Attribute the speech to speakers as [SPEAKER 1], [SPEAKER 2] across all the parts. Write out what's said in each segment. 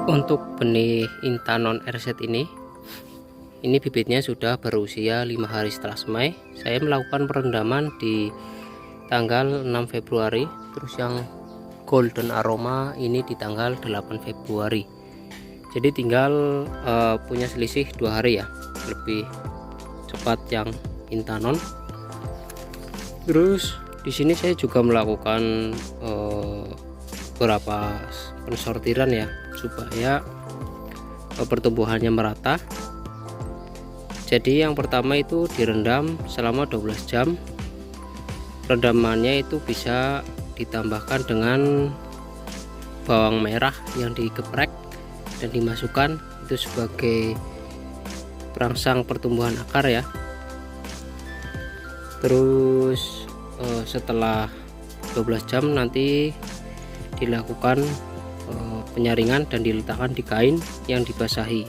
[SPEAKER 1] Untuk benih Intanon RZ ini bibitnya sudah berusia 5 hari setelah semai. Saya melakukan perendaman di tanggal 6 Februari, terus yang Golden Aroma ini di tanggal 8 Februari. Jadi tinggal punya selisih 2 hari ya, lebih cepat yang Intanon. Terus di sini saya juga melakukan beberapa pensortiran ya, supaya pertumbuhannya merata. Jadi yang pertama itu direndam selama 12 jam. Rendamannya itu bisa ditambahkan dengan bawang merah yang digeprek dan dimasukkan itu sebagai perangsang pertumbuhan akar ya. Terus setelah 12 jam nanti dilakukan penyaringan dan diletakkan di kain yang dibasahi,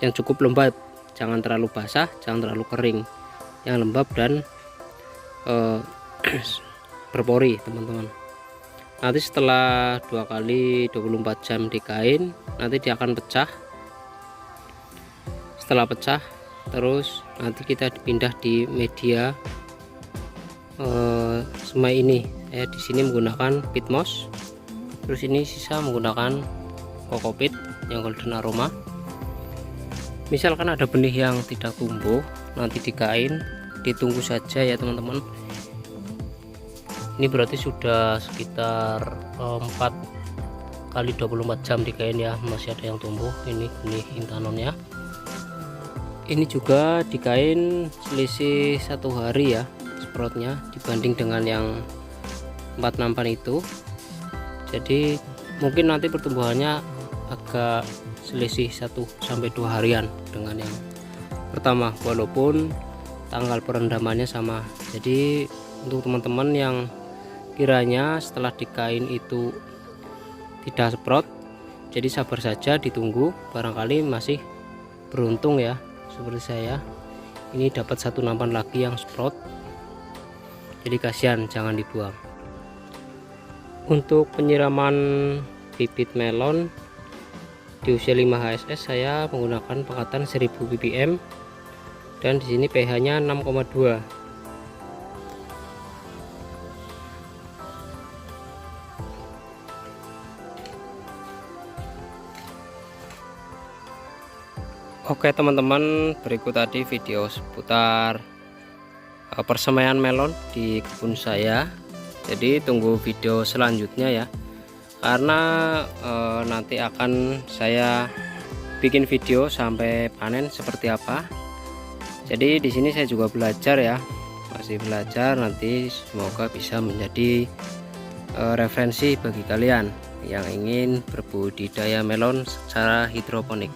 [SPEAKER 1] yang cukup lembab, jangan terlalu basah, jangan terlalu kering, yang lembab dan berpori teman-teman. Nanti setelah 2 kali 24 jam di kain, nanti dia akan pecah. Setelah pecah, terus nanti kita dipindah di media semai ini. Saya di sini menggunakan pit moss, terus ini sisa menggunakan kokopit yang Golden Aroma. Misalkan ada benih yang tidak tumbuh nanti di kain, ditunggu saja ya teman-teman. Ini berarti sudah sekitar 4 kali 24 jam di kain ya, masih ada yang tumbuh. Ini benih Intanonnya. Ini juga di kain selisih 1 hari ya sproutnya dibanding dengan yang 4 nampan itu. Jadi mungkin nanti pertumbuhannya agak selisih 1-2 harian dengan yang pertama, walaupun tanggal perendamannya sama. Jadi untuk teman-teman yang kiranya setelah di kain itu tidak sprout, jadi sabar saja, ditunggu, barangkali masih beruntung ya seperti saya. Ini dapat 1 nampan lagi yang sprout, jadi kasihan, jangan dibuang. Untuk penyiraman bibit melon di usia 5 HSS saya menggunakan pengatan 1000 ppm dan di sini pH-nya 6,2. Oke teman-teman, berikut tadi video seputar persemaian melon di kebun saya. Jadi tunggu video selanjutnya ya, karena nanti akan saya bikin video sampai panen seperti apa. Jadi di sini saya juga belajar ya, masih belajar. Nanti semoga bisa menjadi referensi bagi kalian yang ingin berbudidaya melon secara hidroponik.